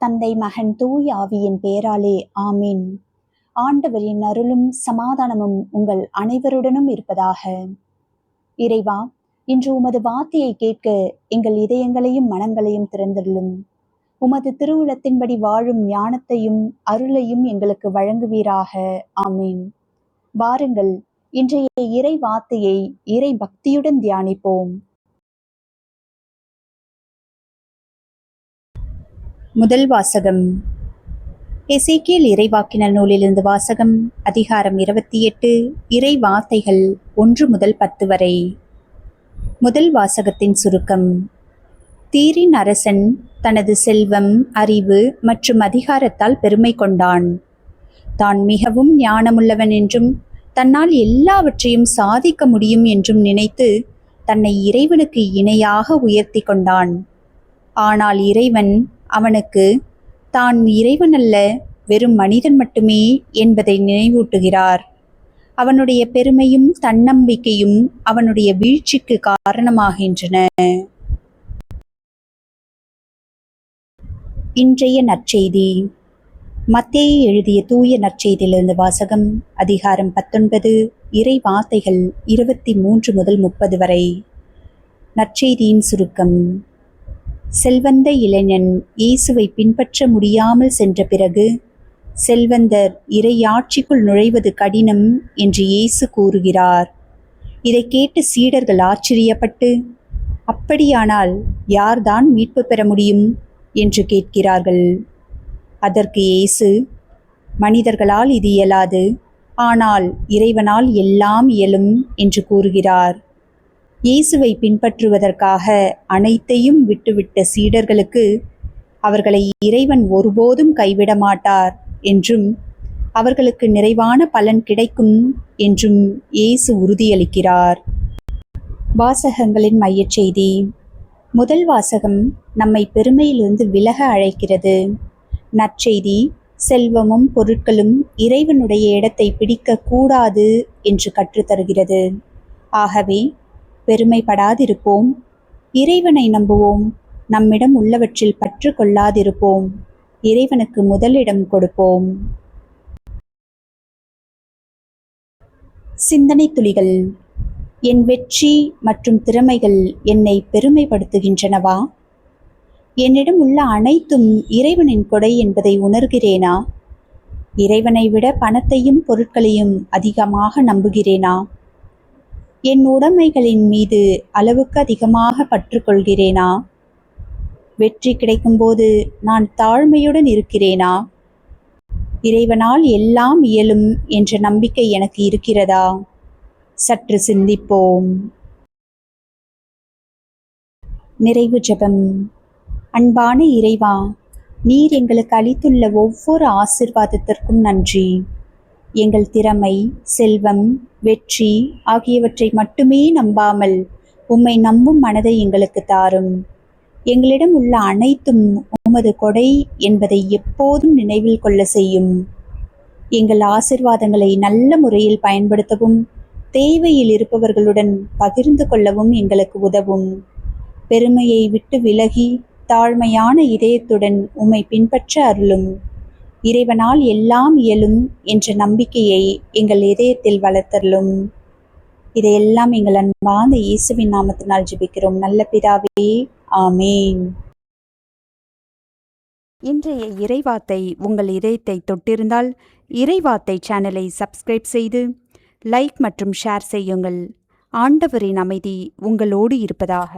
தந்தை, மகன், தூய ஆவியின் பெயராலே ஆமீன். ஆண்டவரின் அருளும் சமாதானமும் உங்கள் அனைவருடனும் இருப்பதாக. இறைவா, இன்று உமது வார்த்தையை கேட்க எங்கள் இதயங்களையும் மனங்களையும் திறந்தருளும். உமது திருவுளத்தின்படி வாழும் ஞானத்தையும் அருளையும் எங்களுக்கு வழங்குவீராக. ஆமீன். வாருங்கள், இன்றைய இறை வார்த்தையை இறை பக்தியுடன் தியானிப்போம். முதல் வாசகம். எசேக்கியேல் இறைவாக்கினர் நூலிலிருந்து வாசகம். அதிகாரம் 28. இறை வார்த்தைகள் 1 முதல் 10 வரை. முதல் வாசகத்தின் சுருக்கம். தீரின் அரசன் தனது செல்வம், அறிவு மற்றும் அதிகாரத்தால் பெருமை கொண்டான். தான் மிகவும் ஞானமுள்ளவன் என்றும் தன்னால் எல்லாவற்றையும் சாதிக்க முடியும் என்றும் நினைத்து தன்னை இறைவனுக்கு இணையாக உயர்த்தி கொண்டான். ஆனால் இறைவன் அவனுக்கு தான் இறைவன் அல்ல, வெறும் மனிதன் மட்டுமே என்பதை நினைவூட்டுகிறார். அவனுடைய பெருமையும் தன்னம்பிக்கையும் அவனுடைய வீழ்ச்சிக்கு காரணமாகின்றன. இன்றைய நற்செய்தி. மத்தேயு எழுதிய தூய நற்செய்தியிலிருந்து வாசகம். அதிகாரம் 19. இறை வார்த்தைகள் 23 முதல் 30 வரை. நற்செய்தியின் சுருக்கம். செல்வந்த இளைஞன் இயேசுவை பின்பற்ற முடியாமல் சென்ற பிறகு, செல்வந்தர் இறையாட்சிக்குள் நுழைவது கடினம் என்று இயேசு கூறுகிறார். இதை கேட்டு சீடர்கள் ஆச்சரியப்பட்டு, அப்படியானால் யார்தான் மீட்பு பெற முடியும் என்று கேட்கிறார்கள். அதற்கு இயேசு, மனிதர்களால் இது இயலாது, ஆனால் இறைவனால் எல்லாம் இயலும் என்று கூறுகிறார். இயேசுவை பின்பற்றுவதற்காக அனைத்தையும் விட்டுவிட்ட சீடர்களுக்கு அவர்களை இறைவன் ஒருபோதும் கைவிட மாட்டார் என்றும் அவர்களுக்கு நிறைவான பலன் கிடைக்கும் என்றும் இயேசு உறுதியளிக்கிறார். வாசகங்களின் மையச் செய்தி. முதல் வாசகம் நம்மை பெருமையிலிருந்து விலக அழைக்கிறது. நற்செய்தி செல்வமும் பொருட்களும் இறைவனுடைய இடத்தை பிடிக்க கூடாது என்று கற்றுத்தருகிறது. ஆகவே பெருமைப்படாதிருப்போம், இறைவனை நம்புவோம், நம்மிடம் உள்ளவற்றில் பற்று கொள்ளாதிருப்போம், இறைவனுக்கு முதலிடம் கொடுப்போம். சிந்தனை துளிகள். என் வெற்றி மற்றும் திறமைகள் என்னை பெருமைப்படுத்துகின்றனவா? என்னிடம் உள்ள அனைத்தும் இறைவனின் கொடை என்பதை உணர்கிறேனா? இறைவனை விட பணத்தையும் பொருட்களையும் அதிகமாக நம்புகிறேனா? என் உடைமைகளின் மீது அளவுக்கு அதிகமாக பற்று கொள்கிறேனா? வெற்றி கிடைக்கும்போது நான் தாழ்மையுடன் இருக்கிறேனா? இறைவனால் எல்லாம் இயலும் என்ற நம்பிக்கை எனக்கு இருக்கிறதா? சற்று சிந்திப்போம். நிறைவு ஜெபம். அன்பான இறைவா, நீர் எங்களுக்கு அளித்துள்ள ஒவ்வொரு ஆசீர்வாதத்திற்கும் நன்றி. எங்கள் திறமை, செல்வம், வெற்றி ஆகியவற்றை மட்டுமே நம்பாமல் உம்மை நம்பும் மனதை எங்களுக்கு தாரும். எங்களிடம் உள்ள அனைத்தும் உமது கொடை என்பதை எப்போதும் நினைவில் கொள்ள செய்யும். எங்கள் ஆசீர்வாதங்களை நல்ல முறையில் பயன்படுத்தவும், தேவையில் இருப்பவர்களுடன் பகிர்ந்து கொள்ளவும் எங்களுக்கு உதவும். பெருமையை விட்டு விலகி தாழ்மையான இதயத்துடன் உம்மை பின்பற்ற அருளும். இறைவனால் எல்லாம் இயலும் என்ற நம்பிக்கையை எங்கள் இதயத்தில் வளர்த்தருளும். இதையெல்லாம் எங்கள் அன்பான இயேசுவின் நாமத்தினால் ஜெபிக்கிறோம் நல்ல பிதாவே. ஆமேன். இன்றைய இறைவார்த்தை உங்கள் இதயத்தை தொட்டிருந்தால் இறைவார்த்தை சேனலை சப்ஸ்கிரைப் செய்து லைக் மற்றும் ஷேர் செய்யுங்கள். ஆண்டவரின் அமைதி உங்களோடு இருப்பதாக.